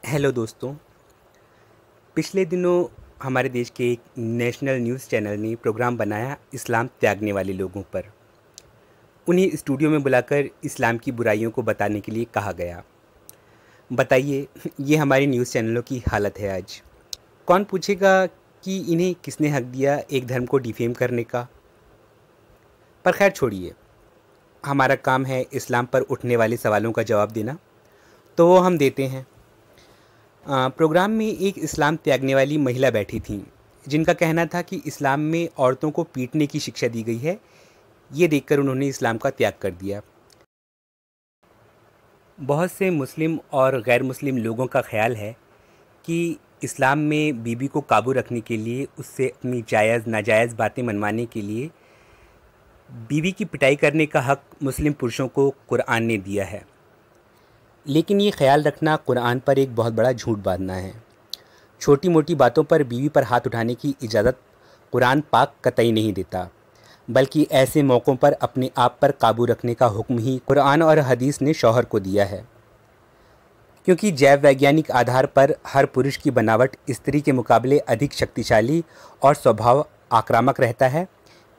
Hello दोस्तों। पिछले दिनों हमारे देश के एक नेशनल न्यूज़ चैनल ने प्रोग्राम बनाया इस्लाम त्यागने वाले लोगों पर। उन्हें स्टूडियो में बुलाकर इस्लाम की बुराइयों को बताने के लिए कहा गया। बताइए, ये हमारे न्यूज़ चैनलों की हालत है आज। कौन पूछेगा कि इन्हें किसने हक दिया एक धर्म को डिफेम करने का। पर खैर छोड़िए, हमारा काम है इस्लाम पर उठने वाले सवालों का जवाब देना, तो वो हम देते हैं। प्रोग्राम में एक इस्लाम त्यागने वाली महिला बैठी थीं, जिनका कहना था कि इस्लाम में औरतों को पीटने की शिक्षा दी गई है। ये देखकर उन्होंने इस्लाम का त्याग कर दिया। बहुत से मुस्लिम और गैर मुस्लिम लोगों का ख्याल है कि इस्लाम में बीवी को काबू रखने के लिए, उससे अपनी जायज़ नाजायज़ बातें मनवाने के लिए बीवी की पिटाई करने का हक़ मुस्लिम पुरुषों को कुरान ने दिया है। लेकिन ये ख्याल रखना कुरान पर एक बहुत बड़ा झूठ बांधना है। छोटी मोटी बातों पर बीवी पर हाथ उठाने की इजाज़त कुरान पाक कतई नहीं देता, बल्कि ऐसे मौक़ों पर अपने आप पर काबू रखने का हुक्म ही कुरान और हदीस ने शौहर को दिया है। क्योंकि जैव वैज्ञानिक आधार पर हर पुरुष की बनावट स्त्री के मुकाबले अधिक शक्तिशाली और स्वभाव आक्रामक रहता है।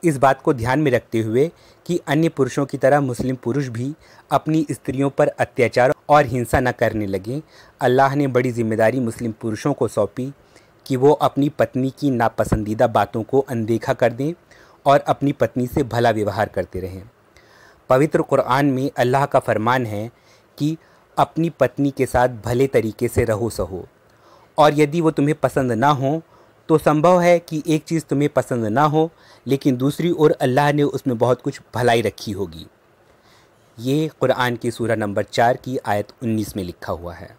इस बात को ध्यान में रखते हुए कि अन्य पुरुषों की तरह मुस्लिम पुरुष भी अपनी स्त्रियों पर अत्याचार और हिंसा न करने लगें, अल्लाह ने बड़ी जिम्मेदारी मुस्लिम पुरुषों को सौंपी कि वो अपनी पत्नी की नापसंदीदा बातों को अनदेखा कर दें और अपनी पत्नी से भला व्यवहार करते रहें। पवित्र कुरान में अल्लाह का फरमान है कि अपनी पत्नी के साथ भले तरीके से रहो सहो, और यदि वो तुम्हें पसंद ना हो तो संभव है कि एक चीज़ तुम्हें पसंद ना हो, लेकिन दूसरी ओर अल्लाह ने उसमें बहुत कुछ भलाई रखी होगी। ये कुरान की सूरा नंबर 4 की आयत 19 में लिखा हुआ है।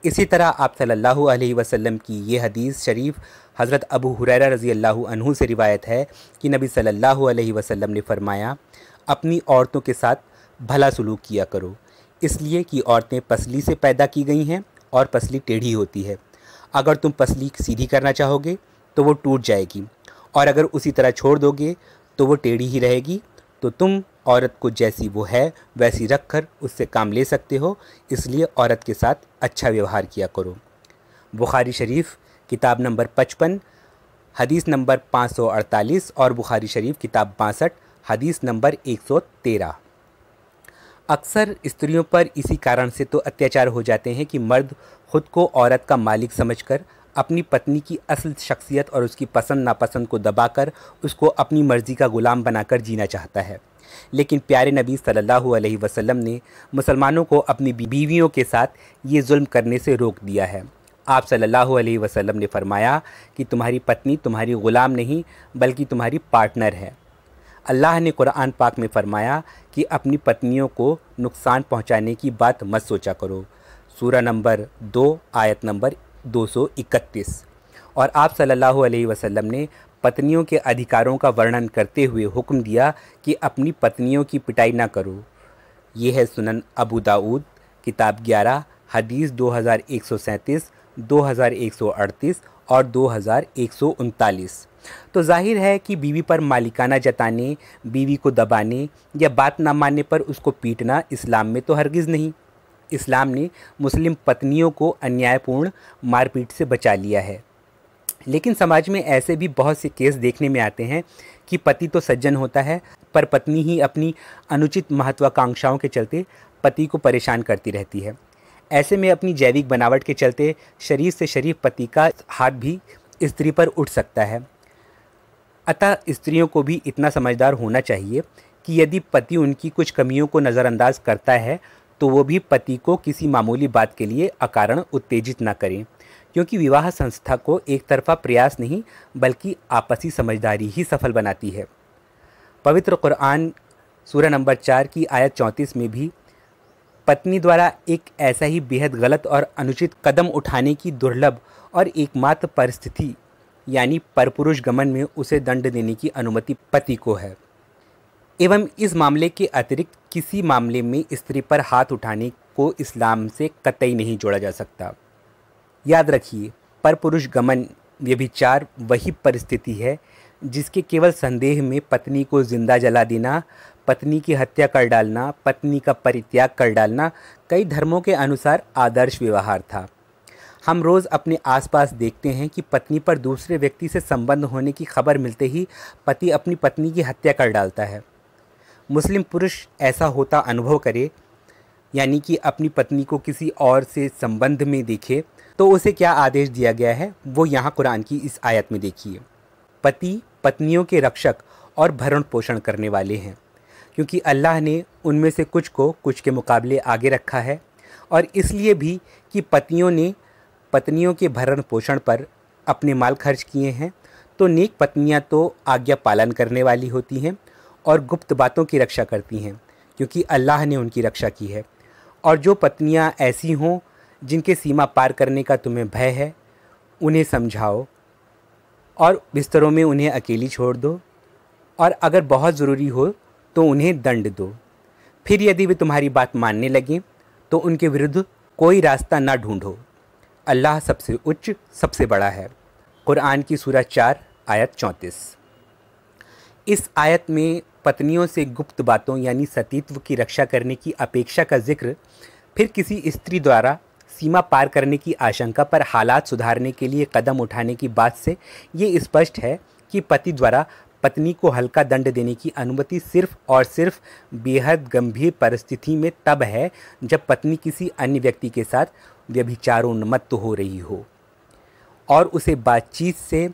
इसी तरह आप सल्लल्लाहु अलैहि वसल्लम की ये हदीस शरीफ हज़रत अबू हुरैरा रज़ी अल्लाहु अन्हु से रिवायत है कि नबी सल्लल्लाहु अलैहि वसल्लम ने फरमाया, अपनी औरतों के साथ भला सलूक किया करो, इसलिए कि औरतें पसली से पैदा की गई हैं और पसली टेढ़ी होती है। अगर तुम पसली सीधी करना चाहोगे तो वो टूट जाएगी, और अगर उसी तरह छोड़ दोगे तो वो टेढ़ी ही रहेगी। तो तुम औरत को जैसी वो है वैसी रख कर उससे काम ले सकते हो, इसलिए औरत के साथ अच्छा व्यवहार किया करो। बुखारी शरीफ किताब नंबर 55 हदीस नंबर 548 और बुखारी शरीफ किताब 62 हदीस नंबर 113। अक्सर स्त्रियों पर इसी कारण से तो अत्याचार हो जाते हैं कि मर्द खुद को औरत का मालिक समझकर अपनी पत्नी की असल शख्सियत और उसकी पसंद नापसंद को दबाकर उसको अपनी मर्ज़ी का ग़ुलाम बनाकर जीना चाहता है। लेकिन प्यारे नबी सल्लल्लाहु अलैहि वसल्लम ने मुसलमानों को अपनी बीवियों के साथ ये जुल्म करने से रोक दिया है। आप सल्लल्लाहु अलैहि वसल्लम ने फरमाया कि तुम्हारी पत्नी तुम्हारी ग़ुलाम नहीं बल्कि तुम्हारी पार्टनर है। अल्लाह ने कुरान पाक में फ़रमाया कि अपनी पत्नियों को नुकसान पहुंचाने की बात मत सोचा करो, सूरा नंबर 2 आयत नंबर 231। और आप सल्लल्लाहु अलैहि वसल्लम ने पत्नियों के अधिकारों का वर्णन करते हुए हुक्म दिया कि अपनी पत्नियों की पिटाई ना करो। ये है सुनन अबू दाऊद किताब 11 हदीस 2137, 2138 और 2139। तो जाहिर है कि बीवी पर मालिकाना जताने, बीवी को दबाने या बात ना मानने पर उसको पीटना इस्लाम में तो हरगिज़ नहीं। इस्लाम ने मुस्लिम पत्नियों को अन्यायपूर्ण मारपीट से बचा लिया है। लेकिन समाज में ऐसे भी बहुत से केस देखने में आते हैं कि पति तो सज्जन होता है, पर पत्नी ही अपनी अनुचित महत्वाकांक्षाओं के चलते पति को परेशान करती रहती है। ऐसे में अपनी जैविक बनावट के चलते शरीफ से शरीफ पति का हाथ भी स्त्री पर उठ सकता है। अतः स्त्रियों को भी इतना समझदार होना चाहिए कि यदि पति उनकी कुछ कमियों को नज़रअंदाज करता है तो वो भी पति को किसी मामूली बात के लिए अकारण उत्तेजित ना करें, क्योंकि विवाह संस्था को एक तरफा प्रयास नहीं बल्कि आपसी समझदारी ही सफल बनाती है। पवित्र कुरान सूरा नंबर 4 की आयत 34 में भी पत्नी द्वारा एक ऐसा ही बेहद गलत और अनुचित कदम उठाने की दुर्लभ और एकमात्र परिस्थिति यानी परपुरुष गमन में उसे दंड देने की अनुमति पति को है। एवं इस मामले के अतिरिक्त किसी मामले में स्त्री पर हाथ उठाने को इस्लाम से कतई नहीं जोड़ा जा सकता। याद रखिए, परपुरुष गमन व्यभिचार वही परिस्थिति है जिसके केवल संदेह में पत्नी को जिंदा जला देना, पत्नी की हत्या कर डालना, पत्नी का परित्याग कर डालना कई धर्मों के अनुसार आदर्श व्यवहार था। हम रोज़ अपने आसपास देखते हैं कि पत्नी पर दूसरे व्यक्ति से संबंध होने की खबर मिलते ही पति अपनी पत्नी की हत्या कर डालता है। मुस्लिम पुरुष ऐसा होता अनुभव करे, यानी कि अपनी पत्नी को किसी और से संबंध में देखे, तो उसे क्या आदेश दिया गया है वो यहाँ कुरान की इस आयत में देखिए। पति पत्नियों के रक्षक और भरण पोषण करने वाले हैं, क्योंकि अल्लाह ने उनमें से कुछ को कुछ के मुकाबले आगे रखा है, और इसलिए भी कि पतियों ने पत्नियों के भरण पोषण पर अपने माल खर्च किए हैं। तो नेक पत्नियां तो आज्ञा पालन करने वाली होती हैं और गुप्त बातों की रक्षा करती हैं, क्योंकि अल्लाह ने उनकी रक्षा की है। और जो पत्नियां ऐसी हों जिनके सीमा पार करने का तुम्हें भय है, उन्हें समझाओ और बिस्तरों में उन्हें अकेली छोड़ दो, और अगर बहुत ज़रूरी हो तो उन्हें दंड दो। फिर यदि वे तुम्हारी बात मानने लगें तो उनके विरुद्ध कोई रास्ता ना ढूंढो। अल्लाह सबसे उच्च, सबसे बड़ा है। कुरान की सूरह 4 आयत 34। इस आयत में पत्नियों से गुप्त बातों यानी सतीत्व की रक्षा करने की अपेक्षा का जिक्र फिर किसी स्त्री द्वारा सीमा पार करने की आशंका पर हालात सुधारने के लिए कदम उठाने की बात से ये स्पष्ट है कि पति द्वारा पत्नी को हल्का दंड देने की अनुमति सिर्फ और सिर्फ बेहद गंभीर परिस्थिति में तब है जब पत्नी किसी अन्य व्यक्ति के साथ व्यभिचारोन्मत्त हो रही हो और उसे बातचीत से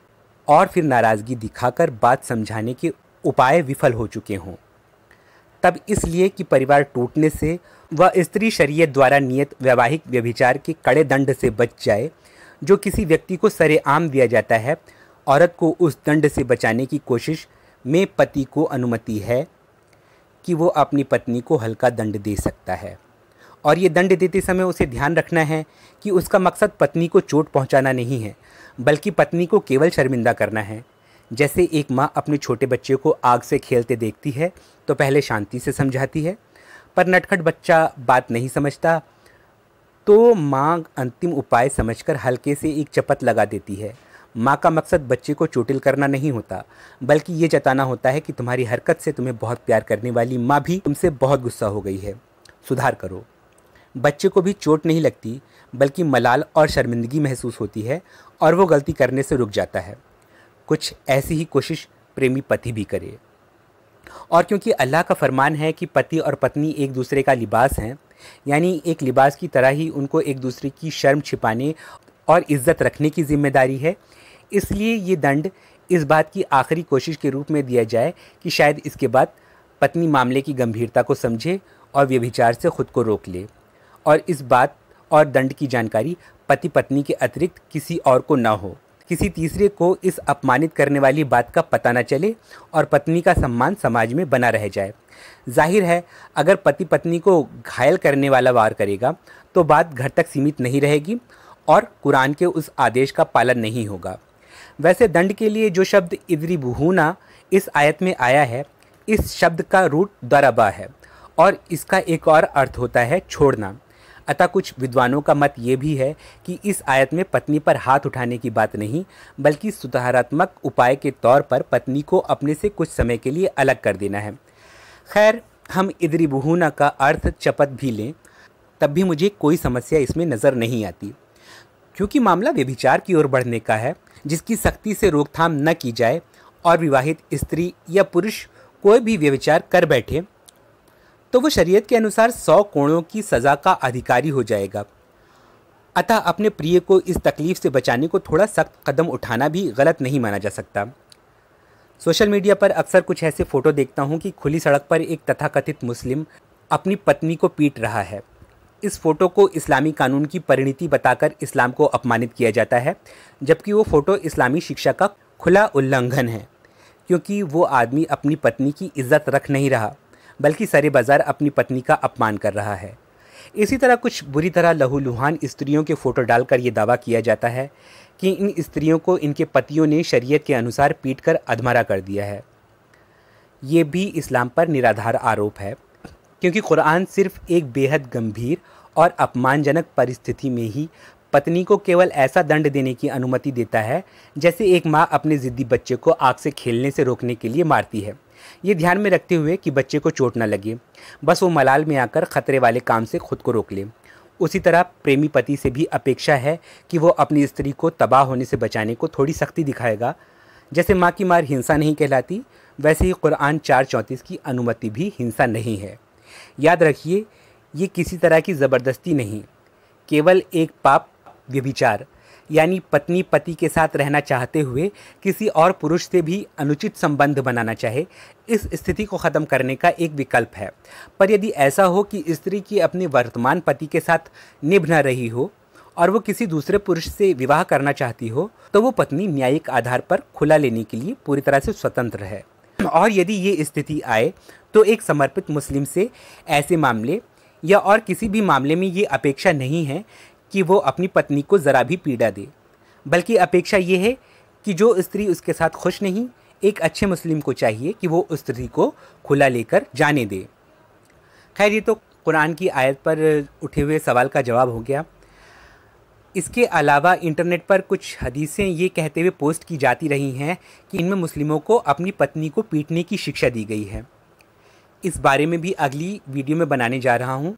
और फिर नाराज़गी दिखाकर बात समझाने के उपाय विफल हो चुके हों। तब इसलिए कि परिवार टूटने से वह स्त्री शरीयत द्वारा नियत वैवाहिक व्यभिचार के कड़े दंड से बच जाए, जो किसी व्यक्ति को सरेआम दिया जाता है। औरत को उस दंड से बचाने की कोशिश में पति को अनुमति है कि वो अपनी पत्नी को हल्का दंड दे सकता है, और ये दंड देते समय उसे ध्यान रखना है कि उसका मकसद पत्नी को चोट पहुंचाना नहीं है, बल्कि पत्नी को केवल शर्मिंदा करना है। जैसे एक माँ अपने छोटे बच्चे को आग से खेलते देखती है तो पहले शांति से समझाती है, पर नटखट बच्चा बात नहीं समझता तो माँ अंतिम उपाय समझकर हल्के से एक चपत लगा देती है। माँ का मकसद बच्चे को चोटिल करना नहीं होता, बल्कि ये जताना होता है कि तुम्हारी हरकत से तुम्हें बहुत प्यार करने वाली माँ भी तुमसे बहुत गुस्सा हो गई है, सुधार करो। बच्चे को भी चोट नहीं लगती, बल्कि मलाल और शर्मिंदगी महसूस होती है और वो गलती करने से रुक जाता है। कुछ ऐसी ही कोशिश प्रेमी पति भी करे। और क्योंकि अल्लाह का फरमान है कि पति और पत्नी एक दूसरे का लिबास हैं, यानी एक लिबास की तरह ही उनको एक दूसरे की शर्म छिपाने और इज्जत रखने की जिम्मेदारी है, इसलिए ये दंड इस बात की आखिरी कोशिश के रूप में दिया जाए कि शायद इसके बाद पत्नी मामले की गंभीरता को समझे और व्यभिचार से खुद को रोक ले, और इस बात और दंड की जानकारी पति पत्नी के अतिरिक्त किसी और को ना हो, किसी तीसरे को इस अपमानित करने वाली बात का पता न चले और पत्नी का सम्मान समाज में बना रह जाए। जाहिर है अगर पति पत्नी को घायल करने वाला वार करेगा तो बात घर तक सीमित नहीं रहेगी और कुरान के उस आदेश का पालन नहीं होगा। वैसे दंड के लिए जो शब्द इद्रिबूहुना इस आयत में आया है, इस शब्द का रूट दरबा है और इसका एक और अर्थ होता है छोड़ना। अतः कुछ विद्वानों का मत ये भी है कि इस आयत में पत्नी पर हाथ उठाने की बात नहीं, बल्कि सुधारात्मक उपाय के तौर पर पत्नी को अपने से कुछ समय के लिए अलग कर देना है। खैर, हम इद्रिबूहुना का अर्थ चपत भी लें तब भी मुझे कोई समस्या इसमें नज़र नहीं आती, क्योंकि मामला व्यभिचार की ओर बढ़ने का है जिसकी सख्ती से रोकथाम न की जाए और विवाहित स्त्री या पुरुष कोई भी व्यभिचार कर बैठे तो वो शरीयत के अनुसार 100 कोड़ों की सज़ा का अधिकारी हो जाएगा। अतः अपने प्रिय को इस तकलीफ़ से बचाने को थोड़ा सख्त कदम उठाना भी गलत नहीं माना जा सकता। सोशल मीडिया पर अक्सर कुछ ऐसे फ़ोटो देखता हूँ कि खुली सड़क पर एक तथाकथित मुस्लिम अपनी पत्नी को पीट रहा है। इस फ़ोटो को इस्लामी कानून की परिणति बताकर इस्लाम को अपमानित किया जाता है, जबकि वो फ़ोटो इस्लामी शिक्षा का खुला उल्लंघन है, क्योंकि वो आदमी अपनी पत्नी की इज्जत रख नहीं रहा बल्कि सरे बाज़ार अपनी पत्नी का अपमान कर रहा है। इसी तरह कुछ बुरी तरह लहूलुहान स्त्रियों के फ़ोटो डालकर ये दावा किया जाता है कि इन स्त्रियों को इनके पतियों ने शरीयत के अनुसार पीटकर अधमरा कर दिया है। ये भी इस्लाम पर निराधार आरोप है, क्योंकि कुरान सिर्फ एक बेहद गंभीर और अपमानजनक परिस्थिति में ही पत्नी को केवल ऐसा दंड देने की अनुमति देता है जैसे एक माँ अपने ज़िद्दी बच्चे को आग से खेलने से रोकने के लिए मारती है, ये ध्यान में रखते हुए कि बच्चे को चोट न लगे। बस वो मलाल में आकर ख़तरे वाले काम से खुद को रोक ले। उसी तरह प्रेमी पति से भी अपेक्षा है कि वो अपनी स्त्री को तबाह होने से बचाने को थोड़ी सख्ती दिखाएगा। जैसे माँ की मार हिंसा नहीं कहलाती, वैसे ही कुरान 4:34 की अनुमति भी हिंसा नहीं है। याद रखिए, ये किसी तरह की ज़बरदस्ती नहीं, केवल एक पाप व्यभिचार, यानी पत्नी पति के साथ रहना चाहते हुए किसी और पुरुष से भी अनुचित संबंध बनाना चाहे, इस स्थिति को ख़त्म करने का एक विकल्प है। पर यदि ऐसा हो कि स्त्री की अपने वर्तमान पति के साथ निभ न रही हो और वो किसी दूसरे पुरुष से विवाह करना चाहती हो, तो वो पत्नी न्यायिक आधार पर खुला लेने के लिए पूरी तरह से स्वतंत्र है। और यदि ये स्थिति आए तो एक समर्पित मुस्लिम से ऐसे मामले या और किसी भी मामले में ये अपेक्षा नहीं है कि वो अपनी पत्नी को ज़रा भी पीड़ा दे, बल्कि अपेक्षा ये है कि जो स्त्री उसके साथ खुश नहीं, एक अच्छे मुस्लिम को चाहिए कि वो उस स्त्री को खुला लेकर जाने दे। खैर, ये तो कुरान की आयत पर उठे हुए सवाल का जवाब हो गया। इसके अलावा इंटरनेट पर कुछ हदीसें ये कहते हुए पोस्ट की जाती रही हैं कि इनमें मुस्लिमों को अपनी पत्नी को पीटने की शिक्षा दी गई है। इस बारे में भी अगली वीडियो में बनाने जा रहा हूँ।